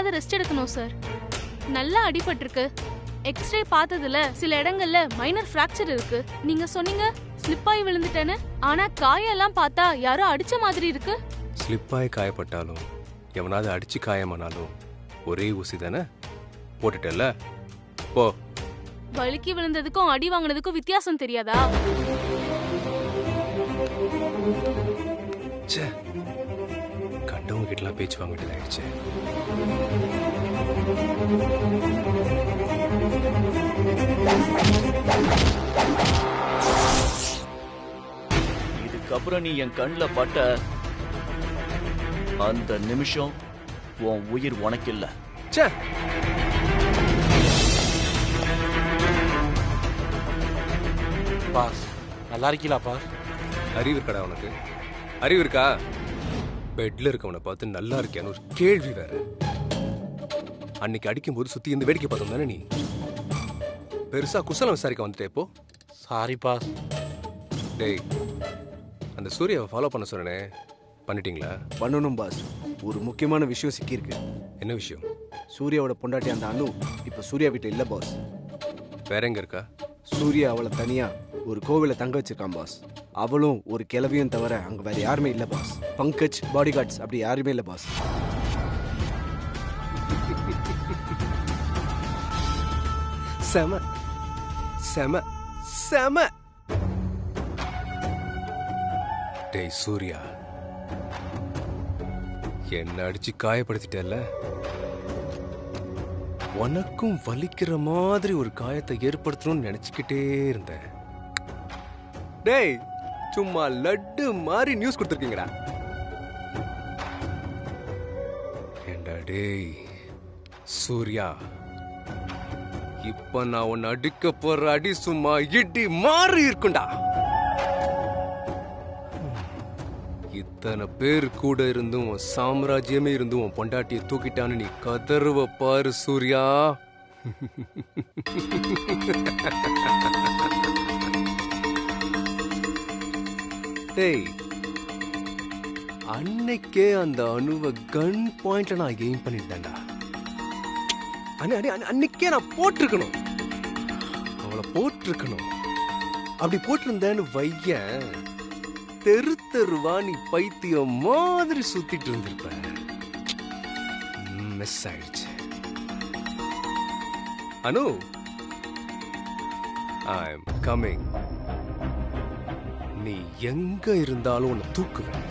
வாரமாவது rest எடுக்கணும் sir. நல்லா அடிபட்டிருக்கு. எக்ஸ்ரே பார்த்ததுல சில இடங்கள்ல மைனர் ஃபிராக்சர் இருக்கு. நீங்க சொன்னீங்க ஸ்லிப்பாய் விழுந்துட்டேன்னு. ஆனா காயெல்லாம் பார்த்தா யாரோ அடிச்ச மாதிரி இருக்கு. ஸ்லிப்பாய் காயப்பட்டாலும் எவனாவது அடிச்சு காயமானாலும் ஒரே ஊசி தானே போட்டுட்டல. போ. வலிக்கு விழுந்ததுக்கும் அடி வாங்கினதுக்கும் வித்தியாசம் தெரியாதா? கண்டவங்க கிட்டலாம் பேச்சு வாங்க வேண்டியது ஆயிடுச்சு. இதுக்கப்புறம் நீ என் கண்ணுல பட்ட அந்த நிமிஷம் உன் உயிர் உனக்கில்ல. பாஸ் நல்லா இருக்கீங்களா பாஸ்? அறிவு இருக்கடா உனக்கு? அறிவு இருக்கா? பெட்ல இருக்கவனை பார்த்து நல்லா இருக்கியான்னு ஒரு கேள்வி வேற. அன்னைக்கு அடிக்கும் போது சுத்தி இந்த வேடிக்கை பார்த்தோம் தானே நீ? பெருசா குசலம் விசாரிக்க வந்துட்டே இப்போ. Sorry boss. டேய், அந்த சூர்யாவை ஃபாலோ பண்ண சொன்னே, பண்ணிட்டீங்களா? பண்ணணும் பாஸ். ஒரு முக்கியமான விஷயம் சிக்கியிருக்கு. என்ன விஷயம்? சூர்யாவோட பொண்டாட்டி அந்த அனு இப்ப சூர்யா வீட்டில் இல்ல பாஸ். வேற எங்க இருக்கா? சூர்யா அவளை தனியா ஒரு கோவில தங்க வச்சிருக்கான் பாஸ். அவளும் ஒரு கிளவியும் தவிர அங்க வேற யாருமே இல்ல பாஸ். பங்கஜ், பாடி கார்ட்ஸ் அப்படி யாருமே இல்ல பாஸ். செம செம செம. டேய் சூர்யா, என்ன அடிச்சு காயப்படுத்திட்டல. உனக்கும் வலிக்கிற மாதிரி ஒரு காயத்தை ஏற்படுத்தணும்னு நினைச்சுக்கிட்டே இருந்தேன். டேய், சும்மா லட்டு மாதிரி நியூஸ் கொடுத்துருக்கீங்கடா. ஏண்டா டேய் சூர்யா, இப்ப நான் உன்னை அடிக்க போற அடி சும்மா இடி மாறி இருக்குண்டா. இத்தனை பேர் கூட இருந்தும் சாம்ராஜ்யமே இருந்தும் உன் பொண்டாட்டியை தூக்கிட்டான்னு நீ கதறுவ பாரு சூர்யா. டேய், அன்னைக்கே அந்த அணுவை கன் பாயிண்ட்ல நான் கெயின் பண்ணிட்டேன்டா. அன்னைக்கே நான் போட்டிருக்கணும், அவளை போட்டிருக்கணும். அப்படி போட்டிருந்தேன்னு வையன், தெரு தெருவா நீ பைத்தியம் மாதிரி சுத்திட்டு இருந்திருப்ப. மிஸ் ஆயிடுச்சு. அனு, ஐ எம் கமிங். நீ எங்க இருந்தாலும் உன்னை தூக்குவேன்.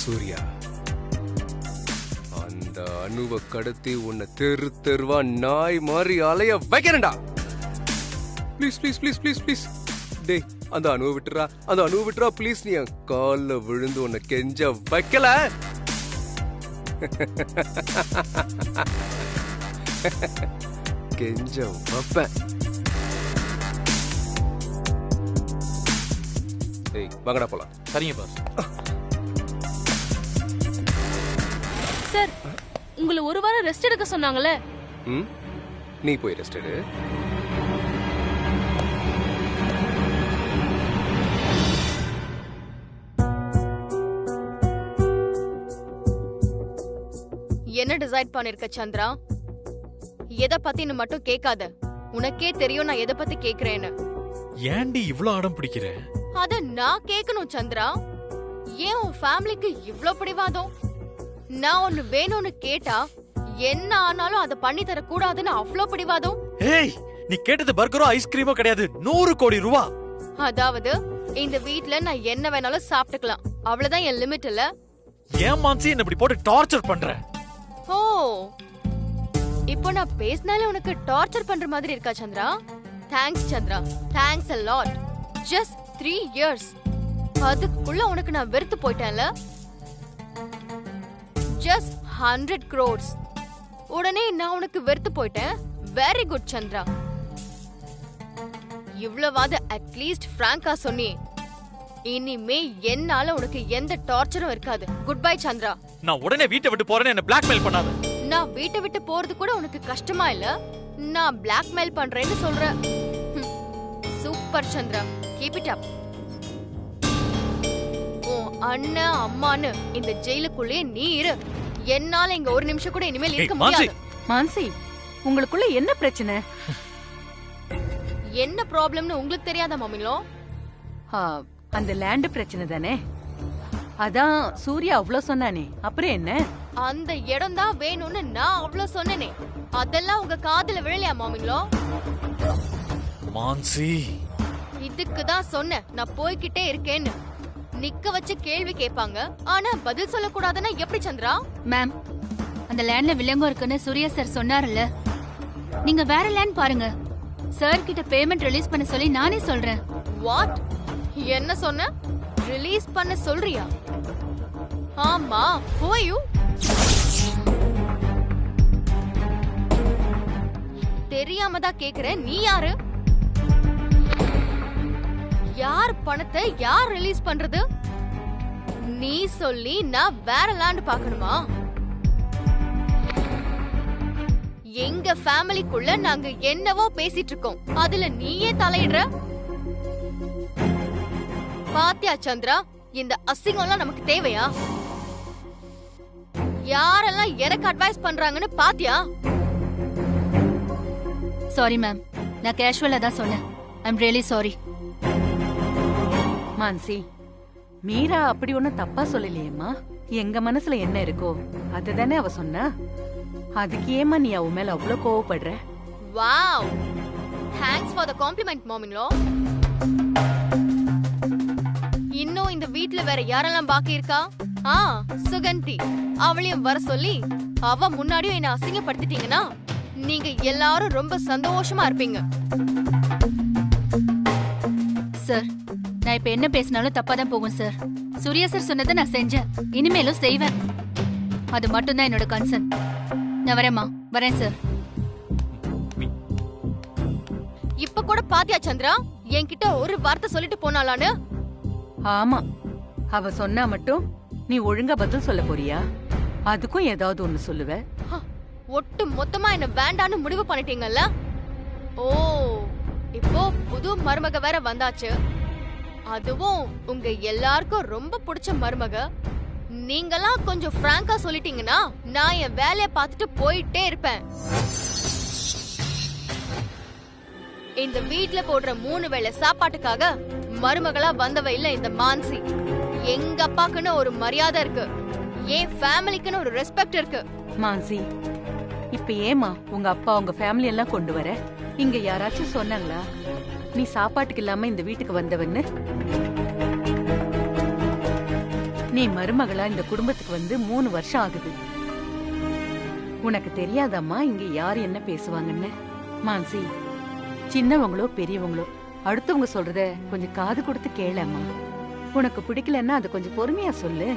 சூர்யா, அந்த அணுவை கடத்தி உன்னை தெரு தெருவா நாய் மாதிரி அலைய வைக்கிறேன்டா. Please please please please please. டேய், அந்த அணுவை விட்டுறா, அந்த அணுவை விட்டுறா ப்ளீஸ். நீ என் கால்ல விழுந்து உன்னை கெஞ்ச வைக்கல. கெஞ்ச வைப்பேன். டேய், வாங்கடா போலாம். சரிங்க பாஸ். சார், உங்களை ஒரு வாரம் ரெஸ்ட் எடுக்க சொன்னாங்களே. நீ போய் ரெஸ்ட் எடு. என்ன டிசைட் பண்ணிருக்க சந்திரா? எதை பத்தின்னு மட்டும் கேட்காத. உனக்கே தெரியும் நான் எதை பத்தி கேக்குறேன்னு. ஏன்டி இவ்ளோ அடம் பிடிக்கிற? அத நான் கேட்கணும் சந்திரா. ஏன் உன் ஃபேமிலிக்கு இவ்ளோ பிடிவாதம்? நான் ஒன்னு வேணும்னு கேட்டா என்ன ஆனாலும் அதை பண்ணி தர கூடாதுன்னு அவ்ளோ பிடிவாதம். ஏய், நீ கேட்டது பர்கரோ ஐஸ்கிரீமோ கிடையாது, 100 கோடி ரூபா. அதாவது இந்த வீட்ல நான் என்ன வேணாலும் சாப்பிட்டுக்கலாம், அவ்வளவுதான் என் லிமிட் இல்ல. ஏன் மான்சி என்ன இப்படி போட்டு டார்ச்சர் பண்ற? ஓ, இப்போ நான் பேசினாலே உனக்கு டார்ச்சர் பண்ற மாதிரி இருக்கா Chandra? Thanks Chandra, thanks a lot. just 3 years. அதுக்குள்ள உனக்கு நான் வெறுத்து போயிட்டேன்ல. just 100 crores. உடனே நான் உனக்கு வெறுத்து போயிட்டேன். Very good Chandra. இவ்வளவாது அட்லீஸ்ட் பிராங்கா சொன்னி. இனிமே என்னால உனக்கு எந்த டார்ச்சரும் இருக்காது. Goodbye Chandra. நான் உடனே வீட்டை விட்டு போறேன்னு என்ன பிளாக்மெயில் பண்ணாத. நான் வீட்டை விட்டு போறது கூட உனக்கு கஷ்டமா இல்ல? நான் பிளாக்மெயில் பண்றேன்னு சொல்றேன். Super Chandra, keep it up. உன் அண்ணன் அம்மான்னு இந்த ஜெயிலுக்குள்ளே நீ இரு. என்னால இங்க ஒரு நிமிஷம் கூட இனிமேல் இருக்க முடியாது. மான்சி, உங்களுக்குள்ள என்ன பிரச்சனை? என்ன ப்ராப்ளம்னு உங்களுக்கு தெரியாதா மாமிலோ? அந்த லேண்ட் பிரச்சனை தானே? அதான் சூர்யா அவ்வளவு சொன்னானே, அப்புறம் என்ன? அந்த இடம் தான் வேணும்னு நான் அவ்வளவு சொன்னேனே, அதெல்லாம் உங்க காதுல விழலையா மாமிலோ? மான்சி, இதுக்கு தான் சொன்னேன் நான் போய்கிட்டே இருக்கேன்னு. நிக்க வச்சு கேள்வி கேட்பாங்க, ஆனா பதில் சொல்லக்கூடாதுன்னா எப்படி சந்திரா? மேம், அந்த லேண்ட்ல வில்லங்கம் இருக்குன்னு சூர்யா சார் சொன்னார்ல, நீங்க வேற லேண்ட் பாருங்க. சார் கிட்ட பேமெண்ட் ரிலீஸ் பண்ண சொல்லி நானே சொல்றேன். வாட்? என்ன சொன்ன? ரிலீஸ் பண்ண சொல்றியா? ஆமா, who are you? தெரியாம தான் கேக்குறேன், நீ யாரு? யார் பணத்தை யார் ரிலீஸ் பண்றது? நீ சொல்லி நான் வேற லேண்ட் பார்க்கணுமா? எங்க ஃபேமிலிக்குள்ள நாங்க என்னவோ பேசிட்டு இருக்கோம், அதுல நீயே தலையிடுற? பாத்தியா சந்திரா, இந்த அசிங்கம்லாம் நமக்கு தேவையா? யாரெல்லாம் எனக்கு அட்வைஸ் பண்றாங்கன்னு பாத்தியா? சாரி மேம், நான் கேஷுவலா தான் சொன்னேன். I'm really sorry. Mansi, Meera அப்படி ஒன்னும் தப்பா சொல்லலையேம்மா. எங்க மனசுல என்ன இருக்கோ அதுதானே அவ சொன்னா. அதுக்கு ஏமா நீ அவ மேல அவ்வளவு கோவப்படுற? Wow, thanks for the compliment மாமிலோ. இன்னும் இந்த வீட்ல வேற யாரெல்லாம் பாக்கி இருக்கா? சுகந்தி, அவளையும் வர சொல்லி அவ முன்னாடியும் என்ன அசிங்கப்படுத்திட்டீங்கன்னா நீங்க எல்லாரும் ரொம்ப சந்தோஷமா இருப்பீங்க. சார், நான் இப்ப என்ன பேசினாலும் தப்பா தான் போகும் சார். சூர்யா சார் சொன்னதை நான் செஞ்சேன், இனிமேலும் செய்வேன். அது மட்டும்தான் என்னோட கன்சர்ன். நான் வரேம்மா, வரேன் சார். இப்ப கூட பாத்தியா சந்திரா, என்கிட்ட ஒரு வார்த்தை சொல்லிட்டு போனாலான்னு? ஆமா, அவ சொன்னா மட்டும் நீ ஒழுங்கா பதில் சொல்ல போறியா? அதுக்கும் ஏதாவது ஒண்ணு சொல்லுவ. ஒட்டு மொத்தமா என்ன வேண்டான்னு முடிவு பண்ணிட்டீங்கல்ல? ஓ, இப்போ புது மருமக வேற வந்தாச்சு. அதுவும் உங்க எல்லாருக்கும் ரொம்ப பிடிச்ச மருமக. நீங்கெல்லாம் கொஞ்சம் பிராங்கா சொல்லிட்டீங்கன்னா நான் என் வேலைய பார்த்துட்டு போயிட்டே இருப்பேன். இந்த வீட்ல போடுற 3 வேளை சாப்பாட்டுக்காக மருமகளா வந்தவ இல்ல இந்த மான்சி. எங்க அப்பாக்குன்னு ஒரு மரியாதை இருக்கு, என் ஃபேமிலிக்குன்னு ஒரு ரெஸ்பெக்ட் இருக்கு. மான்சி, இப்ப ஏமா உங்க அப்பா உங்க ஃபேமிலி எல்லாம் கொண்டு வர? இங்க யாராச்சும் சொன்னாங்களா நீ சாப்பாட்டுக்கு இல்லாம இந்த வீட்டுக்கு வந்தவன்னு? நீ மருமகளா இந்த குடும்பத்துக்கு வந்து 3 வருஷம் ஆகுது. உனக்கு தெரியாதம்மா இங்க யாரு என்ன பேசுவாங்கன்னு? மான்சி, சின்னவங்களோ பெரியவங்களோ அடுத்தவங்க சொல்றத கொஞ்சம் காது கொடுத்து கேளம்மா. உனக்கு பிடிக்கலன்னா அது கொஞ்சம் பொறுமையா சொல்லு.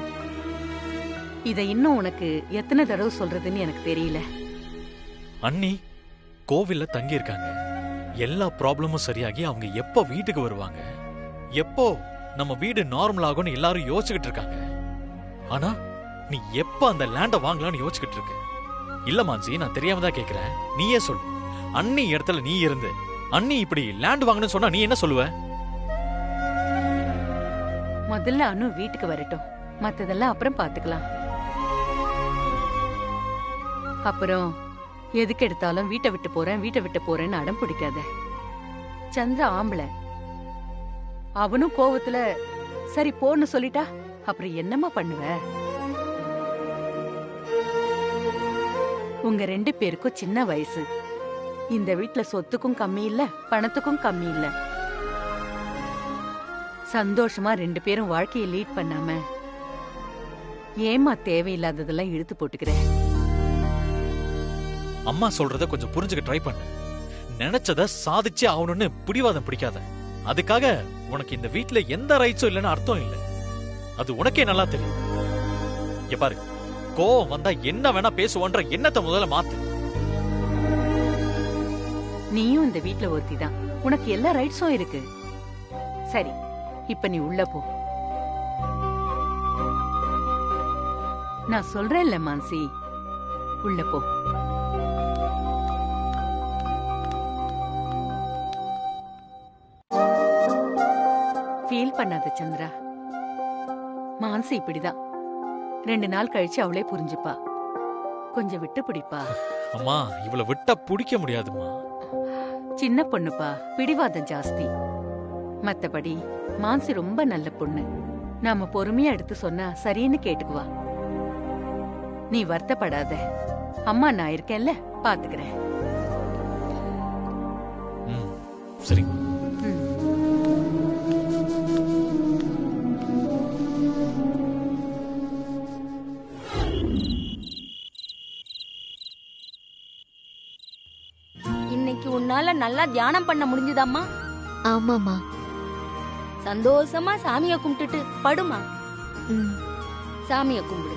இத இன்னும் உனக்கு எத்தனை தடவை சொல்றதுன்னு எனக்கு தெரியல. அண்ணி கோவில்ல தங்கி இருக்காங்க. எல்லா ப்ராப்ளமும் சரியாகி அவங்க எப்போ வீட்டுக்கு வருவாங்க, எப்போ நம்ம வீடு நார்மல் ஆகும்னு எல்லாரும் யோசிச்சுக்கிட்டு இருக்காங்க. ஆனா நீ எப்ப அந்த லேண்ட வாங்கலாம்னு யோசிச்சுக்கிட்டு இருக்க? இல்ல மான்சி, நான் தெரியாம தான் கேக்குறேன், நீயே சொல்லு. அண்ணி இடத்துல நீ இருந்து அண்ணி இப்படி லேண்ட் வாங்கணும்னு சொன்னா நீ என்ன சொல்லுவ? முதல்ல அனு வீட்டுக்கு வரட்டும், மத்ததெல்லாம் அப்புறம் பாத்துக்கலாம். அப்புறம் எதுக்கு எடுத்தாலும் வீட்டை விட்டு போறேன்னு அடம் பிடிக்காத. சந்திர ஆம்பளை, அவனும் கோவத்துல சரி போன்னு சொல்லிட்டா அப்புறம் என்னமா பண்ணுவ? உங்க 2 பேருக்கும் சின்ன வயசு. இந்த வீட்ல சொத்துக்கும் கம்மி இல்ல, பணத்துக்கும் கம்மி இல்ல. சந்தோஷமா 2 பேரும் வாழ்க்கையை லீட் பண்ணாம ஏமா தேவையில்லாததெல்லாம் இழுத்து போட்டுக்கிறேன்? அம்மா சொல்றத கொஞ்சம் புரிஞ்சுக்க ட்ரை பண்ணு. நினைச்சத சாதிச்சே ஆகணும்னு பிடிவாதம் பிடிக்காத. அதுக்காக உனக்கு இந்த வீட்ல எந்த ரைட்ஸும் இல்லைன்னு அர்த்தம் இல்லை. அது உனக்கே நல்லா தெரியும். இங்க பாரு, கோவம் வந்தா என்ன வேணா பேசுவோன்ற எண்ணத்தை முதல்ல மாத்து. நீயும் இந்த வீட்ல ஒருத்திதான், உனக்கு எல்லா ரைட்ஸும் இருக்கு. சரி, இப்ப நீ உள்ள போ. நான் சொல்றேன்ல மான்சி, உள்ள போ. ஃபீல் பண்ணாத சந்திரா. மான்சி இப்படிதான். 2 நாள் கழிச்சு அவளே புரிஞ்சுப்பா. கொஞ்சம் விட்டு பிடிப்பா. அம்மா இவளை விட்டா பிடிக்க முடியாதுமா. சின்ன பொண்ணுப்பா, பிடிவாதம் ஜாஸ்தி. மத்தபடி மான்சி ரொம்ப நல்ல பொண்ணு. நாம பொறுமையா எடுத்து சொன்னா சரின்னு கேட்டுக்குவா. நீ வருத்தப்படாத. அம்மா நான் இருக்கேன்ல, பாத்துக்கிறேன். சரி. இன்னைக்கு உன்னால நல்லா தியானம் பண்ண முடிஞ்சுதாம்மா? ஆமாமா. சந்தோஷமா சாமிய கும்பிட்டுட்டு படுமா. சாமிய கும்பிடு.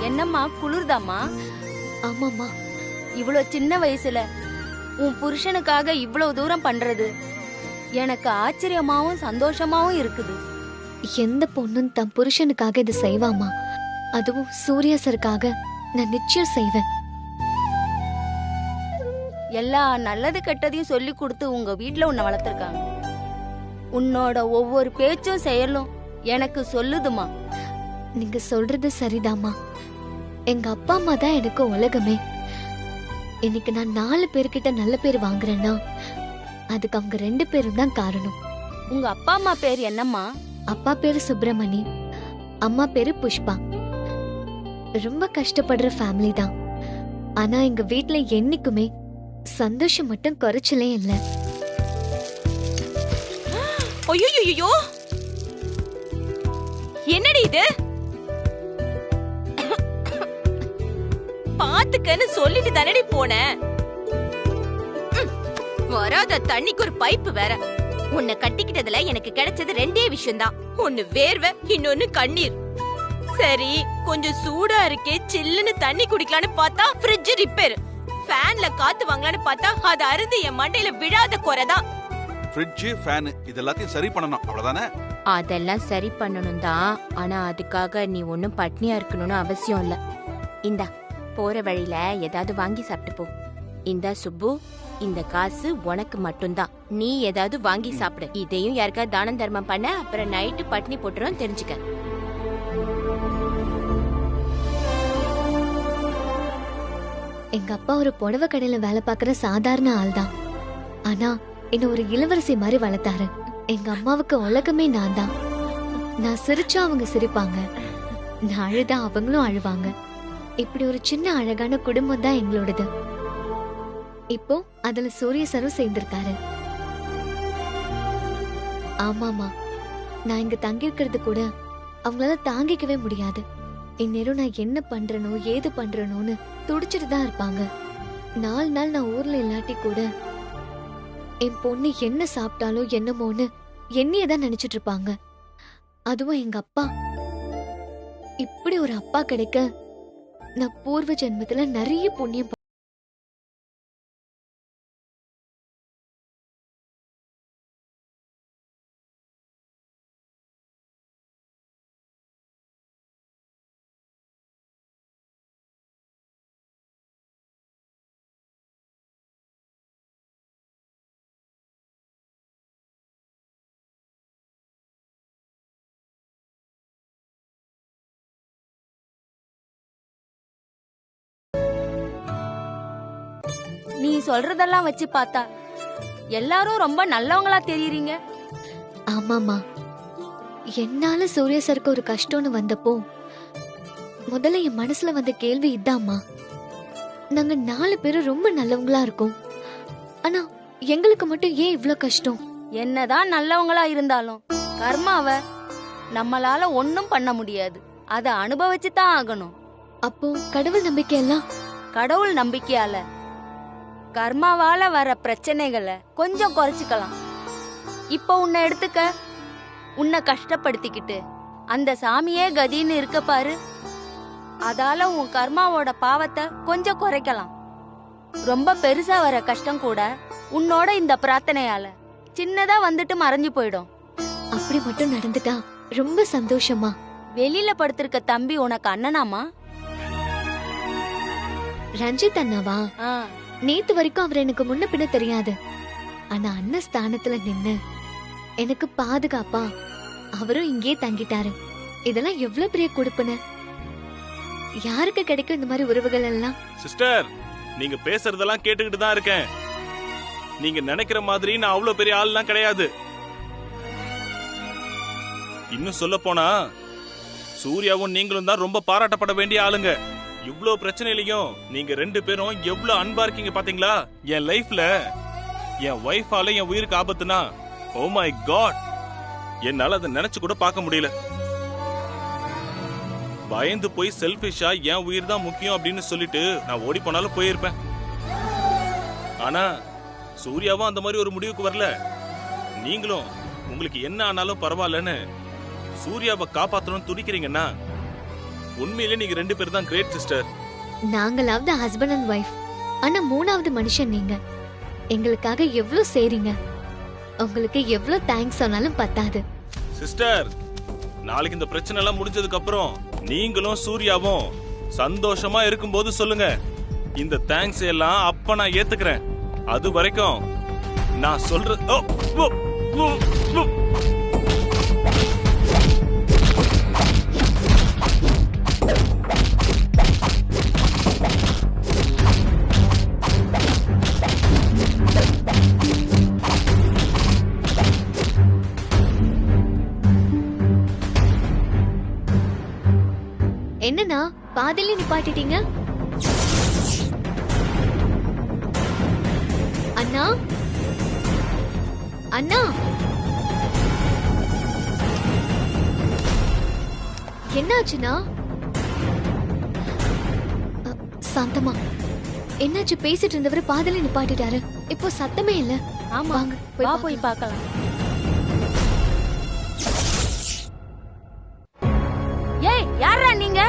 என்னம்மா குளிர்தாம்மா? ஆமாமா. இவ்வளோ சின்ன வயசுல உன் புருஷனுக்காக இவ்வளவு தூரம் பண்றது எனக்கு ஆச்சரியமாவும் சந்தோஷமாவும் இருக்குது. எந்த பொண்ணும் தன் புருஷனுக்காக இது செய்வாமா? அதுவும் சூர்யா சருக்காக நான் நிச்சயம் செய்வேன். எல்லா நல்லது கெட்டதையும் சொல்லி கொடுத்து உங்க வீட்ல உன்னை வளர்த்திருக்காங்க. உன்னோட ஒவ்வொரு பேச்சும் செயலும் எனக்கு சொல்லுதுமா. நீங்க சொல்றது சரிதாமா. எங்க அப்பா அம்மா தான் எனக்கு உலகமே. இன்னைக்கு நான் 4 பேர்கிட்ட நல்ல பேர் வாங்குறேன்னா அதுக்கு அவங்க 2 பேரும் தான் காரணம். உங்க அப்பா அம்மா பேர் என்னம்மா? அப்பா பேரு சுப்பிரமணி, அம்மா பேரு புஷ்பா. ரொம்ப கஷ்டப்படுற ஃபேமிலி தான். ஆனா எங்க வீட்ல என்னைக்குமே சந்தோஷம் மட்டும் குறைச்சலே இல்ல. ஐயோ, என்னடி இது? பாத்துக்கன்னு சொல்லிட்டு தானடி போன. வராத தண்ணிக்கு ஒரு பைப்பு வேற. உன்னை கட்டிக்கிட்டதுல எனக்கு கிடைச்சது 2 விஷயம்தான். ஒன்னு வேர்வை, இன்னொன்னு கண்ணீர். சரி கொஞ்சம் சூடா இருக்கே, சில்லுன்னு தண்ணி குடிக்கலான்னு பார்த்தா ஃப்ரிட்ஜ் ரிப்பேர். ஃபேன்ல காத்து வாங்கலான்னு பார்த்தா அது அருந்து என் மண்டையில விழாத குறைதான். ஃப்ரிட்ஜ், ஃபேன் இதெல்லாத்தையும் சரி பண்ணணும், அவ்வளவுதானே? அதெல்லாம் சரி பண்ணணும் தான். ஆனா அதுக்காக நீ ஒன்னும் பட்னியா இருக்கணும்னு அவசியம் இல்ல. இந்தா போற வழியில ஏதாவது வாங்கி சாப்பிட்டு போ. இந்தா சுப்பு, இந்த காசு உனக்கு மட்டும்தான். நீ ஏதாவது வாங்கி சாப்பிடு. இதையும் யாருக்காவது தானம் தர்மம் பண்ண, அப்புறம் நைட்டு பட்னி போட்டுரும் தெரிஞ்சுக்க. எங்க அப்பா ஒரு புடவை கடையில வேலை பார்க்கற சாதாரண ஆள் தான். ஆனா என்ன ஒரு இளவரசி மாதிரி வளர்த்தாரு. எங்க அம்மாவுக்கு உலகமே நான் தான். நான் சிரிச்சா அவங்க சிரிப்பாங்க, நான் அழுதா அவங்களும் அழுவாங்க. இப்படி ஒரு சின்ன அழகான குடும்பம் தான் எங்களோடது. இப்போ அதுல சூரிய சரும் சேர்ந்திருக்காரு. ஆமாமா, நான் இங்க தங்கி இருக்கிறது கூட அவங்களால தாங்கிக்கவே முடியாது. இந்நேரம் நான் என்ன பண்றனோ ஏது பண்றனோன்னு துடிச்சிட்டு தான் இருப்பாங்க. 4 நாள் நான் ஊர்ல இல்லாட்டி கூட என் பொண்ணு என்ன சாப்பிட்டாலும் என்னமோன்னு என்னையதான் நினைச்சிட்டு இருப்பாங்க. அதுவும் எங்க அப்பா, இப்படி ஒரு அப்பா கிடைக்க நான் பூர்வ ஜென்மத்துல நிறைய புண்ணியம் நீ சொல்றதெல்லாம் வச்சு பார்த்தா எல்லாரும் ரொம்ப நல்லவங்களா தெரியுறீங்க. ஆமாமா, என்னால சூர்யா சருக்கு ஒரு கஷ்டம்னு வந்தப்போ முதல்ல என் மனசுல வந்த கேள்வி இதாம்மா. நாங்க 4 பேரும் ரொம்ப நல்லவங்களா இருக்கோம், ஆனா எங்களுக்கு மட்டும் ஏன் இவ்ளோ கஷ்டம்? என்னதான் நல்லவங்களா இருந்தாலும் கர்மாவ நம்மளால ஒன்னும் பண்ண முடியாது. அத அனுபவிச்சு தான் ஆகணும். அப்போ கடவுள் நம்பிக்கை எல்லாம்? கடவுள் நம்பிக்கையால கர்மாவால வர பிரச்சனைகளை கொஞ்சம் குறைச்சிக்கலாம். இப்போ உன்னை எடுத்துக்க, உன்னை கஷ்டப்படுத்திக்கிட்டு அந்த சாமியே கதின்னு இருக்க பாரு. அதால உன் கர்மாவோட பாவத்தை கொஞ்சம் குறைக்கலாம். ரொம்ப பெருசா வர கஷ்டம் கூட உன்னோட இந்த பிரார்த்தனையால சின்னதா வந்துட்டு மறைஞ்சு போயிடும். அப்படி மட்டும் நடந்துட்டா ரொம்ப சந்தோஷமா. வெளியில படுத்திருக்க தம்பி உனக்கு அண்ணனாமா? ரஞ்சித் அண்ணாவா? நேத்து வரைக்கும் அவர் எனக்கு முன்ன பின்ன தெரியாது. ஆனா அண்ணன் ஸ்தானத்துல நின்னு எனக்கு பாதுகாப்பா அவரும் இங்கே தங்கிட்டாரு. இதெல்லாம் எவ்வளவு பெரிய கொடுப்புன. யாருக்கு கிடைக்கும் இந்த மாதிரி உறவுகள் எல்லாம்? சிஸ்டர், நீங்க பேசுறதெல்லாம் கேட்டுக்கிட்டு தான் இருக்கேன். நீங்க நினைக்கிற மாதிரி நான் அவ்வளவு பெரிய ஆள்லாம் கிடையாது. இன்னும் சொல்ல போனா சூர்யாவும் நீங்களும் தான் ரொம்ப பாராட்டப்பட வேண்டிய ஆளுங்க. இவ்ளோ பிரச்சனையிலையும் நீங்க 2 பேரும் எவ்வளவு அன்பா இருக்கீங்க பாத்தீங்களா? என் லைஃப்ல என் வைஃபால என் உயிருக்கு ஆபத்துனா, ஓ மை காட், என்னால அதை நினைச்சு கூட பார்க்க முடியல. பயந்து போய் செல்ஃபிஷா என் உயிர் தான் முக்கியம் அப்படின்னு சொல்லிட்டு நான் ஓடி போனாலும் போயிருப்பேன். ஆனா சூர்யாவும் அந்த மாதிரி ஒரு முடிவுக்கு வரல. நீங்களும் உங்களுக்கு என்ன ஆனாலும் பரவாயில்லன்னு சூர்யாவை காப்பாத்தணும்னு துடிக்கிறீங்கன்னா உண்மையிலே நீங்க 2 பேர் தான் கிரேட் சிஸ்டர். நாங்களாவது ஹஸ்பண்ட் அண்ட் ஒய்ஃப், ஆனா 3வது மனுஷன் நீங்க. எங்களுக்காக எவ்வளவு செய்றீங்க. உங்களுக்கு எவ்வளவு தேங்க்ஸ் சொன்னாலும் பத்தாது சிஸ்டர். நாளைக்கு இந்த பிரச்சனை எல்லாம் முடிஞ்சதுக்கு அப்புறம் நீங்களும் சூர்யாவும் சந்தோஷமா இருக்கும்போது சொல்லுங்க. இந்த தேங்க்ஸ் எல்லாம் அப்ப நான் ஏத்துக்கிறேன். அது வரைக்கும் நான் சொல்ற என்னன்னா பாதியில நிப்பாட்டிட்டீங்க? அண்ணா, அண்ணா, என்னாச்சுண்ணா? சாந்தமா, என்னாச்சு? பேசிட்டு இருந்தவர் பாதியில நிப்பாட்டிட்டாரு. இப்போ சத்தமே இல்ல. ஆமா, போய் பார்க்கலாம். ஏய், யாரா நீங்க?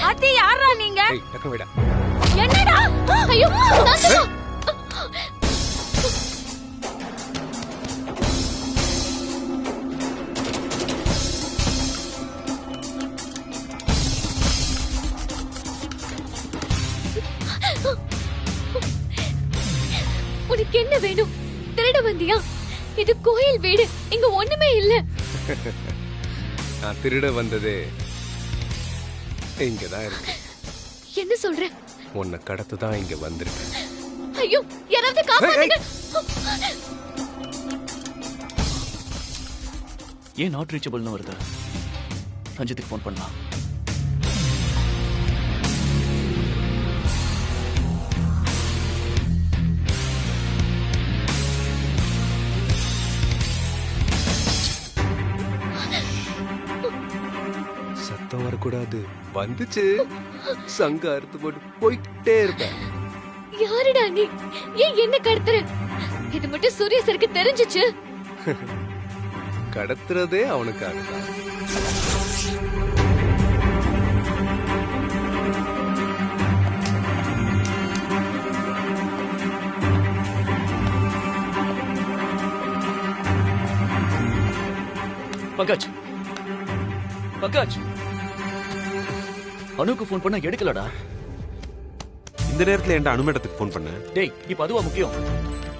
அத்தி, யாரா நீங்க? ஏய், டக்கு விடா. என்னடா? ஐயோ, சாந்தமா. உனக்கு என்ன வேணும்? திருட வந்தியா? இது கோயில் வீடு, இங்க ஒண்ணுமே இல்ல. நான் திருட வந்ததே இங்கதான் இருக்கு. என்ன சொல்ற? உன்னை கடத்து தான் இங்க வந்திருக்கேன். ஐயோ, யாராவது காப்பாத்துங்க. ஏன் நாட் ரீச்சபிள்னு வருது? ரஞ்சித்துக்கு ஃபோன் பண்ணலாம். சத்தம் வரக்கூடாது. வந்துச்சு, சங்க அறுத்து போட்டு போயிட்டே இருப்பேன். யாருடா நீ? ஏன் என்ன கடத்துற? இது மட்டும் சூர்யா சருக்கு தெரிஞ்சிச்சு. கடத்துறதே அவனுக்காக தான். பங்கஜ், பங்கஜ், அனுக்கு ஃபோன் பண்ண எடுக்கலடா. இந்த நேரத்துல ஏன்டா அனு மேடத்துக்கு ஃபோன் பண்ண? டேய், இப்ப அதுவா முக்கியம்?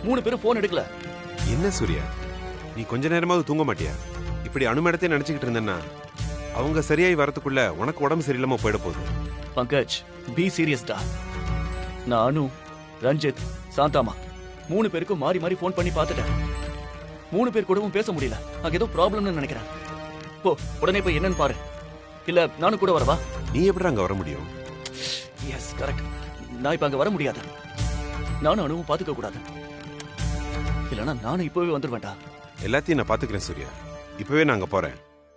3 பேரும் ஃபோன் எடுக்கல. என்ன சூர்யா, நீ கொஞ்ச நேரமாவது தூங்க மாட்டியா? இப்படி அனு மேடத்தை நினைச்சுக்கிட்டு இருந்தேன்னா அவங்க சரியாய் வரதுக்குள்ள உனக்கு உடம்பு சரியில்லாம போயிட போகுது. பங்கஜ், பி சீரியஸ்டா. நான் அனு, ரஞ்சித், சாந்தாமா 3 பேருக்கும் மாறி மாறி ஃபோன் பண்ணி பார்த்துட்டேன். 3 பேர் கூடவும் பேச முடியல. அங்க ஏதோ ப்ராப்ளம்னு நினைக்கிறேன். போ, உடனே போய் என்னன்னு பாரு. இல்ல நானும் கூட வரவா? நீ எப்படி அங்க வர முடியும்? Yes, correct. நான் இப்ப அங்க வர முடியாது. நானும் அனுவும் பாத்துக்க கூடாது. இல்லனா நானும் இப்பவே வந்துருவேன்டா. எல்லாத்தையும் நான் பாத்துக்கிறேன் சூர்யா. இப்பவே நான் அங்க போறேன்.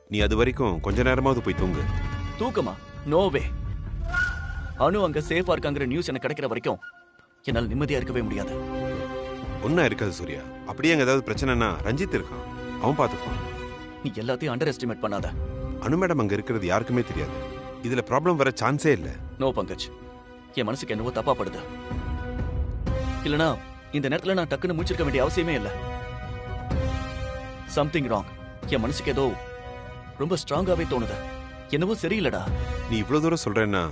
நீ அது வரைக்கும் கொஞ்ச நேரமாவது போய் தூங்கு. தூக்கமா? நோவே. அனு அங்க சேஃபா இருக்காங்கிற நியூஸ் எனக்கு கிடைக்கிற வரைக்கும் என்னால நிம்மதியா இருக்கவே முடியாது. ஒன்னும் இருக்காது சூர்யா. அப்படியே அங்க ஏதாவது பிரச்சனைனா ரஞ்சித் இருக்கான், அவன் பாத்துப்பான். நீ எல்லாத்தையும் அண்டர் எஸ்டிமேட் பண்ணாத. அனு மேடம் அங்க இருக்கிறது யாருக்குமே தெரியாது. இதுல ப்ராப்ளம் வர சான்ஸே இல்ல. நோ பங்கஜ், என் மனசுக்கு என்னவோ தப்பா படுது. இல்லனா இந்த நேரத்துல நான் டக்குன்னு முடிச்சிருக்க வேண்டிய அவசியமே இல்லை. Something wrong. என் மனசுக்கு ஏதோ ரொம்ப ஸ்ட்ராங்காவே தோணுது. என்னவோ சரியில்லடா. நீ இவ்வளவு தூரம் சொல்றேன்னா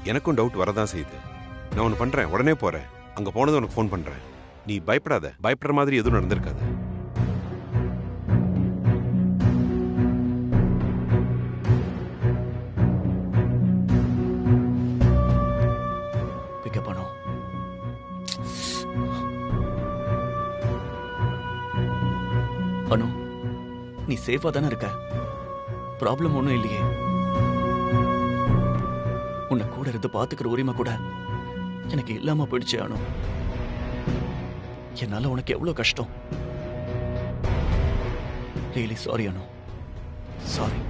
எனக்கும் டவுட் வரதான் செய்யுது. நான் ஒன்று பண்றேன், உடனே போறேன். அங்க போனது உனக்கு ஃபோன் பண்றேன். நீ பயப்படாத. பயப்படுற மாதிரி எதுவும் நடந்திருக்காது. பிக்கப் பண்ணோம். அனு, நீ சேஃபா தானே இருக்க? ப்ராப்ளம் ஒன்றும் இல்லையே. உன்னை கூட இருந்து பாத்துக்கிற உரிமை கூட எனக்கு இல்லாம போயிடுச்சு அனு. என்னால உனக்கு எவ்வளவு கஷ்டம். ரியலி சாரி அனு, சாரி.